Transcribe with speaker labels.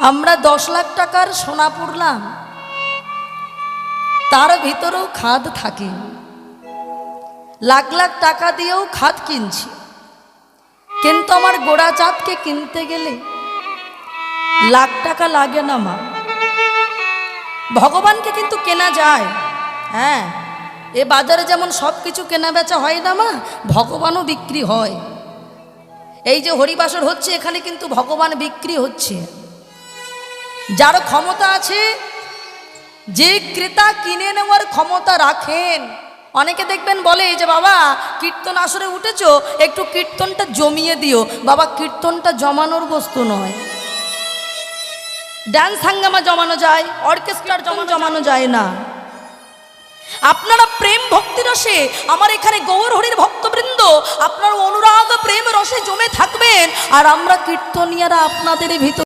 Speaker 1: আমরা 10 লাখ টাকার সোনা পুরলাম, তার ভিতরেও খাদ থাকে। লাখ লাখ টাকা দিয়েও খাদ কিনছি, কিন্তু আমার গোড়া চাঁদকে কিনতে গেলে লাখ টাকা লাগে না মা। ভগবানকে কিন্তু কেনা যায়। হ্যাঁ, এ বাজারে যেমন সব কিছু কেনা বেচা হয় না মা, ভগবানও বিক্রি হয়। এই যে হরিবাসর হচ্ছে, এখানে কিন্তু ভগবান বিক্রি হচ্ছে। যার ক্ষমতা আছে, যে ক্রেতা কিনে নেওয়ার ক্ষমতা রাখেন। অনেকে দেখবেন বলে যে বাবা কীর্তন আসরে উঠেছো, একটু কীর্তনটা জমিয়ে দিও। বাবা, কীর্তনটা জমানোর বস্তু নয়। ডান্স হাঙ্গামা জমানো যায়, অর্কেস্ট্রার জমানো যায় না। আপনারা প্রেম ভক্তি রসে, আমার এখানে গৌর হরির ভক্তবৃন্দ, আপনার অনুরাগ প্রেম রসে জমে থাকবেন, আর আমরা কীর্তনিয়ারা আপনাদের ভিতর